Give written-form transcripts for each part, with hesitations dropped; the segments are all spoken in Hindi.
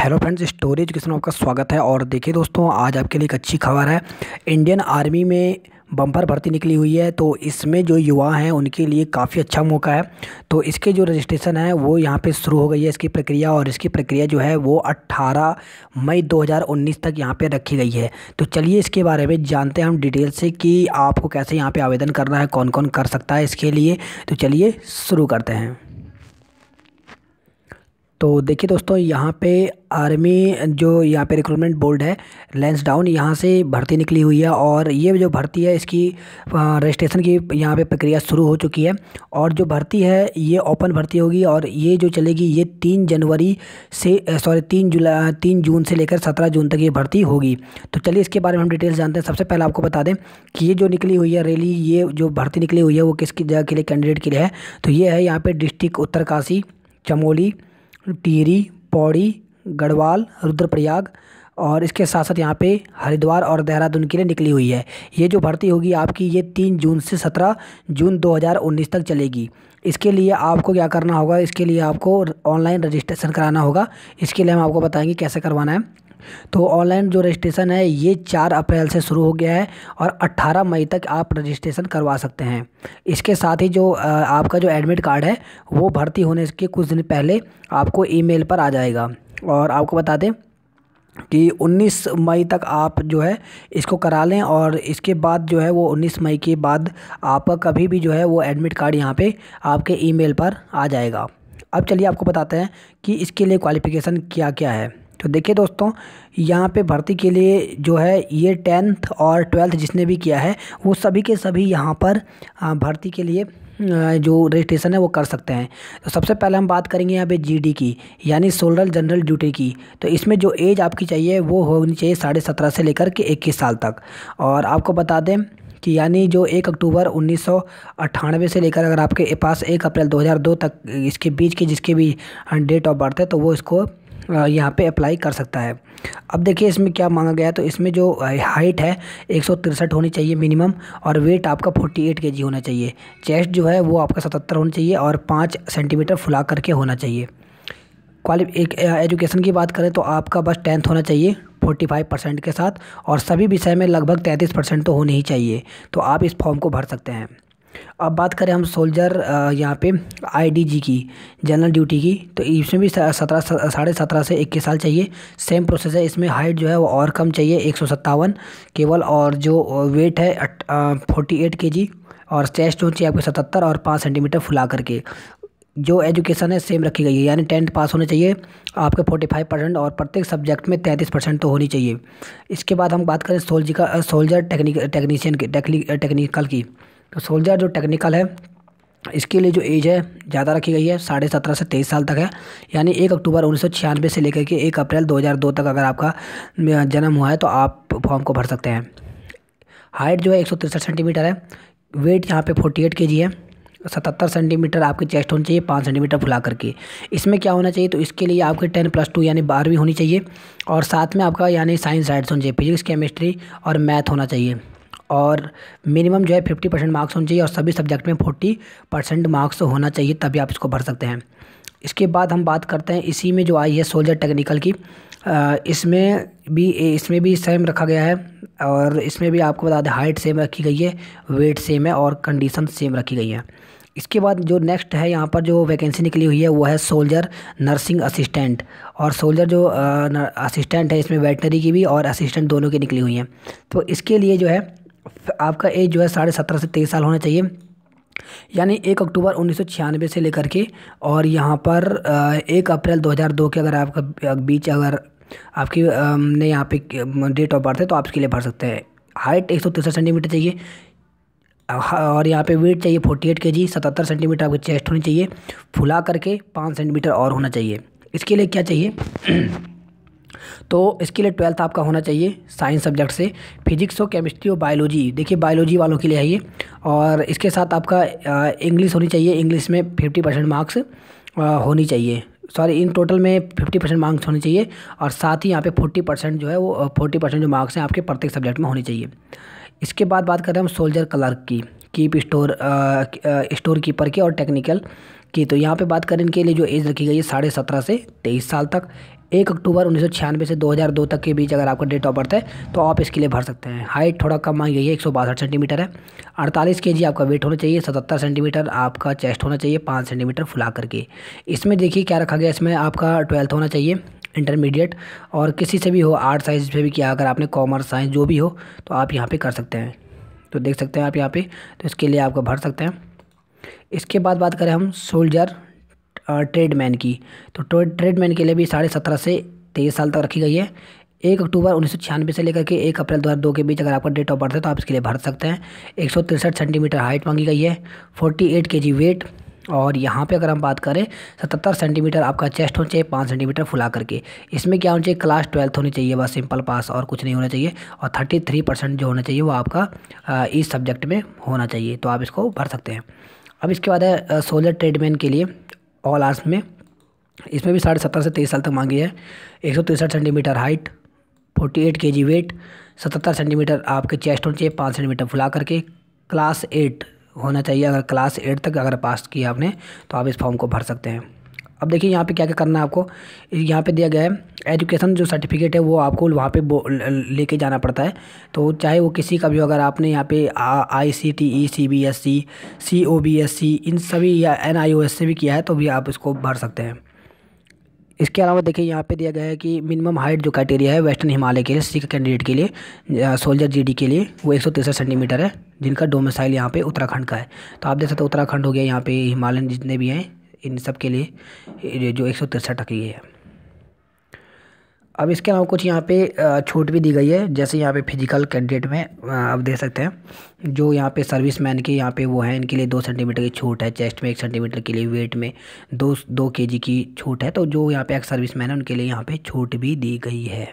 हेलो फ्रेंड्स, स्टोरी एजुकेशन में आपका स्वागत है। और देखिए दोस्तों, आज आपके लिए एक अच्छी खबर है। इंडियन आर्मी में बम्पर भर्ती निकली हुई है, तो इसमें जो युवा हैं उनके लिए काफ़ी अच्छा मौका है। तो इसके जो रजिस्ट्रेशन है वो यहाँ पे शुरू हो गई है इसकी प्रक्रिया, और इसकी प्रक्रिया जो है वो 18 मई 2019 तक यहाँ पे रखी गई है। तो चलिए इसके बारे में जानते हैं हम डिटेल से कि आपको कैसे यहाँ पे आवेदन करना है, कौन कौन कर सकता है इसके लिए। तो चलिए शुरू करते हैं। तो देखिए दोस्तों, यहाँ पे आर्मी जो यहाँ पे रिक्रूटमेंट बोर्ड है लैंसडाउन, यहाँ से भर्ती निकली हुई है। और ये जो भर्ती है इसकी रजिस्ट्रेशन की यहाँ पे प्रक्रिया शुरू हो चुकी है। और जो भर्ती है ये ओपन भर्ती होगी, और ये जो चलेगी ये 3 जनवरी से 3 जून से लेकर 17 जून तक ये भर्ती होगी। तो चलिए इसके बारे में हम डिटेल्स जानते हैं। सबसे पहले आपको बता दें कि ये जो निकली हुई है रैली, ये जो भर्ती निकली हुई है वो किसकी जगह के लिए, कैंडिडेट के लिए है। तो ये है यहाँ पे डिस्ट्रिक्ट उत्तरकाशी, चमोली, टिहरी, पौड़ी, गढ़वाल, रुद्रप्रयाग, और इसके साथ साथ यहाँ पे हरिद्वार और देहरादून के लिए निकली हुई है। ये जो भर्ती होगी आपकी ये 3 जून से 17 जून 2019 तक चलेगी। इसके लिए आपको क्या करना होगा, इसके लिए आपको ऑनलाइन रजिस्ट्रेशन कराना होगा। इसके लिए हम आपको बताएंगे कैसे करवाना है। तो ऑनलाइन जो रजिस्ट्रेशन है ये 4 अप्रैल से शुरू हो गया है, और 18 मई तक आप रजिस्ट्रेशन करवा सकते हैं। इसके साथ ही जो आपका जो एडमिट कार्ड है वो भर्ती होने के कुछ दिन पहले आपको ईमेल पर आ जाएगा। और आपको बता दें कि 19 मई तक आप जो है इसको करा लें, और इसके बाद जो है वो 19 मई के बाद आपका कभी भी जो है वो एडमिट कार्ड यहाँ पे आपके ईमेल पर आ जाएगा। अब चलिए आपको बताते हैं कि इसके लिए क्वालिफ़िकेशन क्या क्या है। तो देखिए दोस्तों, यहाँ पे भर्ती के लिए जो है ये 10th और 12th जिसने भी किया है वो सभी के सभी यहाँ पर भर्ती के लिए जो रजिस्ट्रेशन है वो कर सकते हैं। तो सबसे पहले हम बात करेंगे यहाँ पे जीडी की, यानी सोल्जर जनरल ड्यूटी की। तो इसमें जो एज आपकी चाहिए वो होनी चाहिए 17.5 से लेकर के 21 साल तक। और आपको बता दें कि यानी जो 1 अक्टूबर 1998 से लेकर अगर आपके पास 1 अप्रैल 2002 तक इसके बीच की जिसके भी डेट ऑफ बर्थ है तो वो इसको यहाँ पे अप्लाई कर सकता है। अब देखिए इसमें क्या मांगा गया है। तो इसमें जो हाइट है 163 होनी चाहिए मिनिमम, और वेट आपका 48 केजी होना चाहिए। चेस्ट जो है वो आपका 77 होना चाहिए, और 5 सेंटीमीटर फुला करके होना चाहिए। एजुकेशन की बात करें तो आपका बस 10th होना चाहिए 45% के साथ, और सभी विषय में लगभग 33% तो होने ही चाहिए। तो आप इस फॉर्म को भर सकते हैं। अब बात करें हम सोल्जर यहाँ पे आईडीजी की, जनरल ड्यूटी की। तो इसमें भी 17.5 से 21 साल चाहिए। सेम प्रोसेस है। इसमें हाइट जो है वो और कम चाहिए 157 केवल, और जो वेट है 48 केजी, और चेस्ट जो चाहिए आपको 77 और 5 सेंटीमीटर फुला करके। जो एजुकेशन है सेम रखी गई है, यानी 10th पास होने चाहिए आपके 45%, और प्रत्येक सब्जेक्ट में 33% तो होनी चाहिए। इसके बाद हम बात करें सोल्जर टेक्नीशियन की, टेक्निकल की। तो सोल्जर जो टेक्निकल है इसके लिए जो एज है ज़्यादा रखी गई है, 17.5 से 23 साल तक है। यानी 1 अक्टूबर 1996 से लेकर के 1 अप्रैल 2002 तक अगर आपका जन्म हुआ है तो आप फॉर्म को भर सकते हैं। हाइट जो है 163 सेंटीमीटर है। वेट यहाँ पे 48 केजी है। 77 सेंटीमीटर आपकी चेस्ट होनी चाहिए, 5 सेंटीमीटर फुला करके। इसमें क्या होना चाहिए, तो इसके लिए आपके 10+2 यानी 12वीं होनी चाहिए, और साथ में आपका यानी साइंस साइड्स होनी चाहिए, फिजिक्स, केमिस्ट्री और मैथ होना चाहिए। और मिनिमम जो है 50% मार्क्स होने चाहिए, और सभी सब्जेक्ट में 40% मार्क्स होना चाहिए, तभी आप इसको भर सकते हैं। इसके बाद हम बात करते हैं इसी में जो आई है सोल्जर टेक्निकल की। इसमें भी सेम रखा गया है, और इसमें भी आपको बता दें हाइट सेम रखी गई है, वेट सेम है, और कंडीशन सेम रखी गई है। इसके बाद जो नेक्स्ट है यहाँ पर जो वैकेंसी निकली हुई है वो है सोल्जर नर्सिंग असिस्टेंट। और सोल्जर जो असिस्टेंट है इसमें वेटनरी की भी और असिस्टेंट दोनों की निकली हुई हैं। तो इसके लिए जो है आपका एज जो है 17.5 से 23 साल होना चाहिए, यानी 1 अक्टूबर 1996 से लेकर के, और यहाँ पर 1 अप्रैल 2002 के अगर आपका बीच अगर आपकी ने यहाँ पे डेट ऑफ बर्थ है तो आप इसके लिए भर सकते हैं। हाइट 163 सेंटीमीटर चाहिए, और यहाँ पे वेट चाहिए 48 केजी, 77 सेंटीमीटर आपकी चेस्ट होनी चाहिए, फुला करके 5 सेंटीमीटर और होना चाहिए। इसके लिए क्या चाहिए तो इसके लिए 12th आपका होना चाहिए साइंस सब्जेक्ट से, फिजिक्स हो, केमिस्ट्री हो, बायोलॉजी। देखिए बायोलॉजी वालों के लिए है ये। और इसके साथ आपका इंग्लिश होनी चाहिए, इंग्लिश में 50% मार्क्स होनी चाहिए। सॉरी, इन टोटल में 50% मार्क्स होने चाहिए, और साथ ही यहाँ पे 40% जो है वो 40% जो मार्क्स हैं आपके प्रत्येक सब्जेक्ट में होने चाहिए। इसके बाद बात करें हम सोल्जर क्लर्क की, स्टोर कीपर की और टेक्निकल की। तो यहाँ पे बात करें इनके लिए जो एज रखी गई है 17.5 से 23 साल तक। 1 अक्टूबर 1996 से 2002 तक के बीच अगर आपका डेट ऑफ बर्थ है तो आप इसके लिए भर सकते हैं। हाइट थोड़ा कम मांगी गई है, 162 सेंटीमीटर है। 48 केजी आपका वेट होना चाहिए। 77 सेंटीमीटर आपका चेस्ट होना चाहिए, 5 सेंटीमीटर फुला करके। इसमें देखिए क्या रखा गया, इसमें आपका 12th होना चाहिए, इंटरमीडिएट, और किसी से भी हो, आर्ट साइंस से भी किया, अगर आपने कॉमर्स साइंस जो भी हो तो आप यहाँ पे कर सकते हैं। तो देख सकते हैं आप यहाँ पे, तो इसके लिए आपको भर सकते हैं। इसके बाद बात करें हम सोल्जर ट्रेडमैन की, तो ट्रेडमैन के लिए भी 17.5 से 23 साल तक रखी गई है। 1 अक्टूबर 1996 से लेकर के 1 अप्रैल 2002 के बीच अगर आपका डेट ऑफ बर्थ है तो आप इसके लिए भर सकते हैं। 163 सेंटीमीटर हाइट मांगी गई है, 48 केजी वेट, और यहाँ पे अगर हम बात करें 77 सेंटीमीटर आपका चेस्ट होना चाहिए, 5 सेंटीमीटर फुला करके। इसमें क्या होना चाहिए, क्लास 12th होनी चाहिए, बस सिंपल पास, और कुछ नहीं होना चाहिए। और 33% जो होना चाहिए वो आपका इस सब्जेक्ट में होना चाहिए, तो आप इसको भर सकते हैं। अब इसके बाद है सोल्जर ट्रेडमैन के लिए ऑल आर्ट्स में। इसमें भी 17.5 से 23 साल तक मांगी है। 163 centimetre height, 48 kg weight, 77 centimetre आपके चेस्ट होना चाहिए, 5 सेंटीमीटर फुला करके। क्लास 8 होना चाहिए, अगर क्लास 8 तक अगर पास किया आपने तो आप इस फॉर्म को भर सकते हैं। अब देखिए यहाँ पे क्या क्या करना है आपको। यहाँ पे दिया गया है एजुकेशन जो सर्टिफिकेट है वो आपको वहाँ पे लेके जाना पड़ता है। तो चाहे वो किसी का भी हो, अगर आपने यहाँ पे ICTE CBSE COBSE इन सभी या NIOS से भी किया है तो भी आप इसको भर सकते हैं। इसके अलावा देखिए यहाँ पे दिया गया है कि मिनिमम हाइट जो क्राइटेरिया है वेस्टर्न हिमालय के लिए सिख कैंडिडेट के लिए, सोल्जर GD के लिए वो 163 सेंटीमीटर है, जिनका डोमिसाइल यहाँ पे उत्तराखंड का है। तो आप देख सकते हैं उत्तराखंड हो गया, यहाँ पे हिमालयन जितने भी हैं इन सब के लिए जो 163 रखी गई है। अब इसके अलावा कुछ यहाँ पे छूट भी दी गई है, जैसे यहाँ पे फिजिकल कैंडिडेट में आप देख सकते हैं जो यहाँ पे सर्विस मैन के यहाँ पे वो हैं, इनके लिए 2 सेंटीमीटर की छूट है, चेस्ट में 1 सेंटीमीटर के लिए, वेट में 2 केजी की छूट है। तो जो यहाँ पे एक्स सर्विस मैन है उनके लिए यहाँ पे छूट भी दी गई है।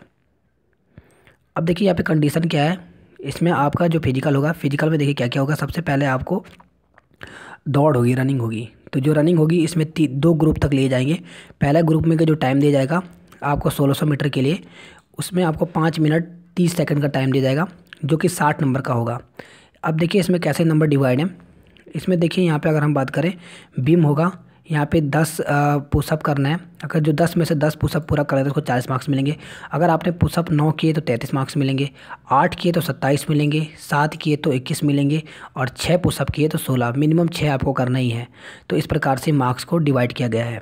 अब देखिए यहाँ पे कंडीशन क्या है, इसमें आपका जो फिजिकल होगा, फिजिकल में देखिए क्या क्या होगा। सबसे पहले आपको दौड़ होगी, रनिंग होगी। तो जो रनिंग होगी इसमें 2 ग्रुप तक लिए जाएंगे। पहला ग्रुप में का जो टाइम दिया जाएगा आपको 1600 मीटर के लिए, उसमें आपको 5 मिनट 30 सेकंड का टाइम दिया जाएगा, जो कि 60 नंबर का होगा। अब देखिए इसमें कैसे नंबर डिवाइड हैं। इसमें देखिए यहाँ पे अगर हम बात करें बीम होगा, यहाँ पे 10 पुशअप करना है। अगर जो 10 में से 10 पुशअप पूरा करें तो उसको 40 मार्क्स मिलेंगे। अगर आपने पुशअप 9 किए तो 33 मार्क्स मिलेंगे, 8 किए तो 27 मिलेंगे, 7 किए तो 21 मिलेंगे, और 6 पुशअप किए तो 16। मिनिमम 6 आपको करना ही है। तो इस प्रकार से मार्क्स को डिवाइड किया गया है।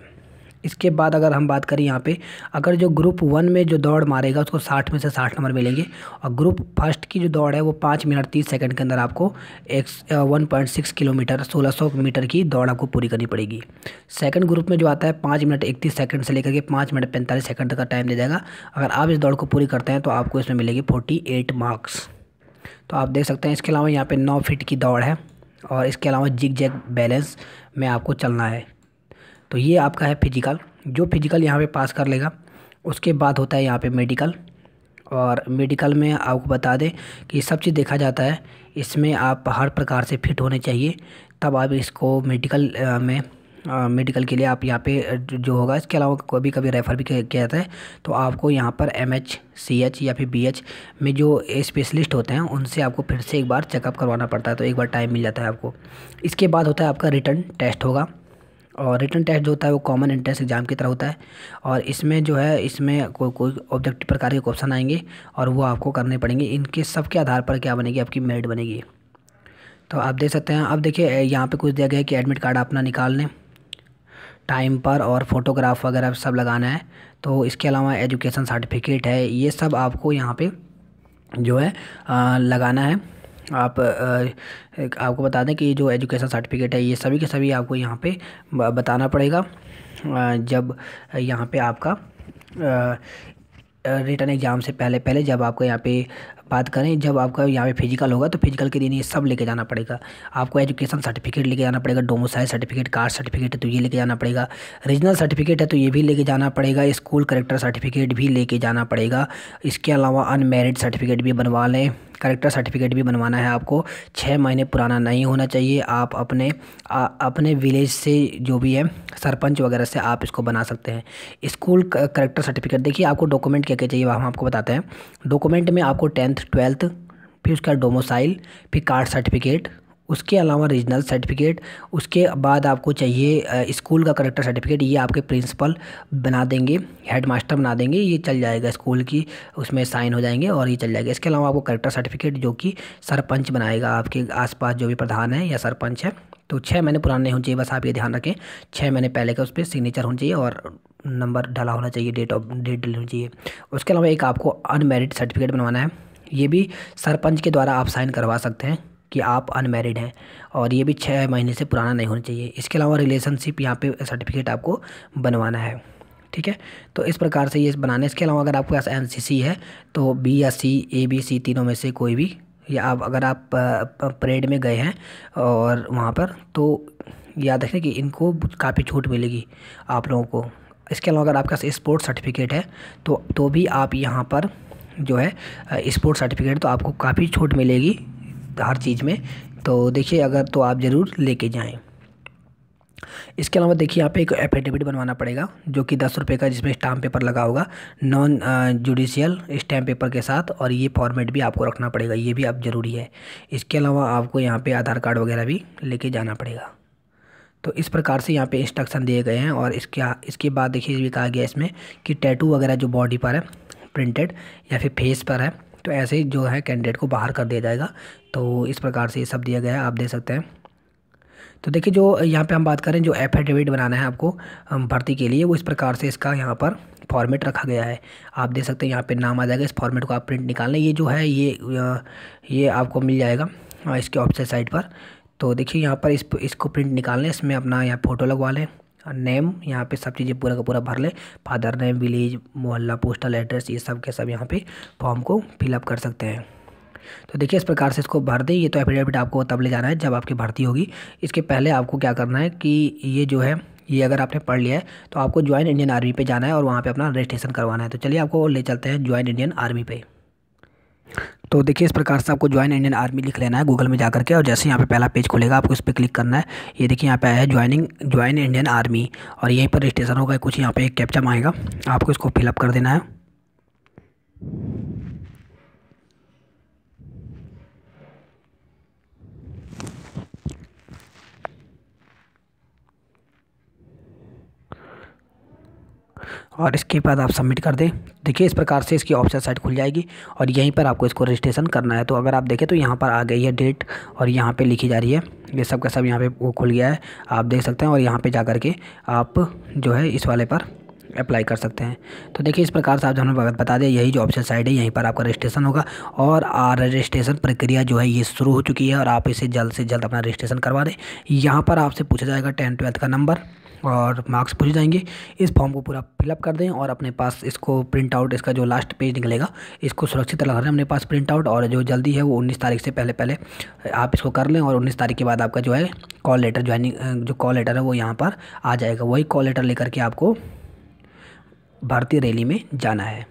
इसके बाद अगर हम बात करें यहाँ पे, अगर जो ग्रुप 1 में जो दौड़ मारेगा उसको 60 में से 60 नंबर मिलेंगे, और ग्रुप फर्स्ट की जो दौड़ है वो 5 मिनट 30 सेकंड के अंदर आपको 1.6 किलोमीटर 1600 मीटर की दौड़ आपको पूरी करनी पड़ेगी। सेकंड ग्रुप में जो आता है 5 मिनट 31 सेकंड से लेकर के 5 मिनट 45 सेकंड तक का टाइम दे जाएगा। अगर आप इस दौड़ को पूरी करते हैं तो आपको इसमें मिलेगी 48 मार्क्स। तो आप देख सकते हैं। इसके अलावा यहाँ पर 9 फीट की दौड़ है, और इसके अलावा जिग जैग बैलेंस में आपको चलना है। तो ये आपका है फिजिकल। जो फिजिकल यहाँ पे पास कर लेगा उसके बाद होता है यहाँ पे मेडिकल, और मेडिकल में आपको बता दें कि सब चीज़ देखा जाता है। इसमें आप हर प्रकार से फिट होने चाहिए, तब आप इसको मेडिकल मेडिकल के लिए आप यहाँ पे जो होगा। इसके अलावा कभी कभी रेफ़र भी किया जाता है, तो आपको यहाँ पर MH CH या फिर BH में जो स्पेशलिस्ट होते हैं उनसे आपको फिर से एक बार चेकअप करवाना पड़ता है, तो एक बार टाइम मिल जाता है आपको। इसके बाद होता है आपका रिटन टेस्ट होगा, और रिटन टेस्ट जो होता है वो कॉमन एंट्रेंस एग्ज़ाम की तरह होता है। और इसमें जो है इसमें कोई ऑब्जेक्टिव प्रकार के क्वेश्चन आएंगे और वो आपको करने पड़ेंगे। इनके सब के आधार पर क्या बनेगी, आपकी मेरिट बनेगी। तो आप देख सकते हैं। अब देखिए यहाँ पे कुछ दिया गया है कि एडमिट कार्ड अपना निकाल लें टाइम पर, और फोटोग्राफ वगैरह सब लगाना है। तो इसके अलावा एजुकेशन सर्टिफिकेट है, ये सब आपको यहाँ पे जो है लगाना है। आपको बता दें कि जो एजुकेशन सर्टिफिकेट है ये सभी के सभी आपको यहाँ पे बताना पड़ेगा जब यहाँ पे आपका रिटन एग्ज़ाम से पहले जब आपको यहाँ पे बात करें, जब आपका यहाँ पे फिजिकल होगा तो फिजिकल के दिन ये सब लेके जाना पड़ेगा। आपको एजुकेशन सर्टिफिकेट लेके जाना पड़ेगा, डोमिसाइल सर्टिफिकेट, कास्ट सर्टिफिकेट है तो ये लेके जाना पड़ेगा, रीजनल सर्टिफिकेट है तो ये भी लेके जाना पड़ेगा, स्कूल करेक्टर सर्टिफिकेट भी लेके जाना पड़ेगा। इसके अलावा अनमेरिड सर्टिफिकेट भी बनवा लें, करेक्टर सर्टिफिकेट भी बनवाना है आपको। 6 महीने पुराना नहीं होना चाहिए। आप अपने विलेज से जो भी है सरपंच वगैरह से आप इसको बना सकते हैं। स्कूल करेक्टर सर्टिफिकेट देखिए आपको डॉक्यूमेंट क्या क्या चाहिए हम आपको बताते हैं। डॉक्यूमेंट में आपको 10th 12th, फिर उसका डोमिसाइल, फिर कास्ट सर्टिफिकेट, उसके अलावा रीजनल सर्टिफिकेट, उसके बाद आपको चाहिए स्कूल का करेक्टर सर्टिफिकेट। ये आपके प्रिंसिपल बना देंगे, हेड मास्टर बना देंगे, ये चल जाएगा स्कूल की, उसमें साइन हो जाएंगे और ये चल जाएगा। इसके अलावा आपको करेक्टर सर्टिफिकेट जो कि सरपंच बनाएगा, आपके आसपास जो भी प्रधान है या सरपंच है। तो 6 महीने पुराने नहीं होने चाहिए, बस आप ये ध्यान रखें 6 महीने पहले का उस पर सिग्नेचर होना चाहिए और नंबर डला होना चाहिए, डेट डली होनी चाहिए। उसके अलावा एक आपको अनमेरिड सर्टिफिकेट बनवाना है। ये भी सरपंच के द्वारा आप साइन करवा सकते हैं कि आप अनमैरिड हैं, और ये भी 6 महीने से पुराना नहीं होना चाहिए। इसके अलावा रिलेशनशिप यहाँ पे सर्टिफिकेट आपको बनवाना है, ठीक है। तो इस प्रकार से ये बनाना है। इसके अलावा अगर आपके पास एनसीसी है तो बी या सी, ए बी सी तीनों में से कोई भी, या आप अगर आप परेड में गए हैं और वहाँ पर, तो याद रखें कि इनको काफ़ी छूट मिलेगी आप लोगों को। इसके अलावा अगर आपके पास स्पोर्ट्स सर्टिफिकेट है तो भी आप यहाँ पर जो है स्पोर्ट्स सर्टिफिकेट, तो आपको काफ़ी छूट मिलेगी हर चीज़ में। तो देखिए अगर, तो आप ज़रूर लेके जाएं। इसके अलावा देखिए यहाँ पे एक एफिडेविट बनवाना पड़ेगा जो कि 10 रुपये का, जिसमें स्टाम्प पेपर लगा होगा, नॉन जुडिशियल स्टैम्प पेपर के साथ, और ये फॉर्मेट भी आपको रखना पड़ेगा, ये भी अब ज़रूरी है। इसके अलावा आपको यहाँ पे आधार कार्ड वगैरह भी लेके जाना पड़ेगा। तो इस प्रकार से यहाँ पे इंस्ट्रक्शन दिए गए हैं। और इसके बाद देखिए ये भी कहा गया इसमें कि टैटू वगैरह जो बॉडी पर है प्रिंटेड या फिर फेस पर है, तो ऐसे ही जो है कैंडिडेट को बाहर कर दिया जाएगा। तो इस प्रकार से ये सब दिया गया है, आप देख सकते हैं। तो देखिए जो यहाँ पे हम बात करें, जो एफिडेविट बनाना है आपको भर्ती के लिए, वो इस प्रकार से इसका यहाँ पर फॉर्मेट रखा गया है। आप देख सकते हैं यहाँ पे नाम आ जाएगा, इस फॉर्मेट को आप प्रिंट निकालना, ये जो है ये आपको मिल जाएगा इसके ऑफिशियल साइट पर। तो देखिए यहाँ पर इसको प्रिंट निकालना है, इसमें अपना यहाँ फ़ोटो लगवा लें, नेम यहाँ पे सब चीज़ें पूरा का पूरा भर लें, फादर नेम, विलेज, मोहल्ला, पोस्टल एड्रेस, ये सब के सब यहाँ पे फॉर्म को फिलअप कर सकते हैं। तो देखिए इस प्रकार से इसको भर दें। ये तो एफिडेविट आपको तब ले जाना है जब आपकी भर्ती होगी। इसके पहले आपको क्या करना है कि ये जो है, ये अगर आपने पढ़ लिया है तो आपको ज्वाइन इंडियन आर्मी पे जाना है और वहाँ पे अपना रजिस्ट्रेशन करवाना है। तो चलिए आपको ले चलते हैं ज्वाइन इंडियन आर्मी पे। तो देखिए इस प्रकार से आपको ज्वाइन इंडियन आर्मी लिख लेना है गूगल में जा करके, और जैसे यहाँ पे पहला पेज खुलेगा आपको इस पर क्लिक करना है। ये देखिए यहाँ पे आया है ज्वाइन इंडियन आर्मी, और यहीं पर रजिस्ट्रेशन होगा। कुछ यहाँ पे एक कैप्चा मांगेगा, आपको इसको फिलअप कर देना है। और इसके बाद आप सबमिट कर दें। देखिए इस प्रकार से इसकी ऑफिशियल साइट खुल जाएगी और यहीं पर आपको इसको रजिस्ट्रेशन करना है। तो अगर आप देखें तो यहाँ पर आ गई है डेट और यहाँ पे लिखी जा रही है, ये सब का सब यहाँ पे वो खुल गया है, आप देख सकते हैं। और यहाँ पे जा कर के आप जो है इस वाले पर अप्लाई कर सकते हैं। तो देखिए इस प्रकार से आप हमें बता दें, यही जो ऑप्शन साइड है यहीं पर आपका रजिस्ट्रेशन होगा। और रजिस्ट्रेशन प्रक्रिया जो है ये शुरू हो चुकी है और आप इसे जल्द से जल्द अपना रजिस्ट्रेशन करवा दें। यहाँ पर आपसे पूछा जाएगा 10th-12th का नंबर और मार्क्स पूछे जाएंगे। इस फॉर्म को पूरा फिलअप कर दें और अपने पास इसको प्रिंट आउट, इसका जो लास्ट पेज निकलेगा इसको सुरक्षित रख लें अपने पास प्रिंट आउट। और जो जल्दी है वो 19 तारीख से पहले आप इसको कर लें। और 19 तारीख के बाद आपका जो है कॉल लेटर, ज्वाइनिंग जो कॉल लेटर है वो यहाँ पर आ जाएगा। वही कॉल लेटर लेकर के आपको भर्ती रैली में जाना है।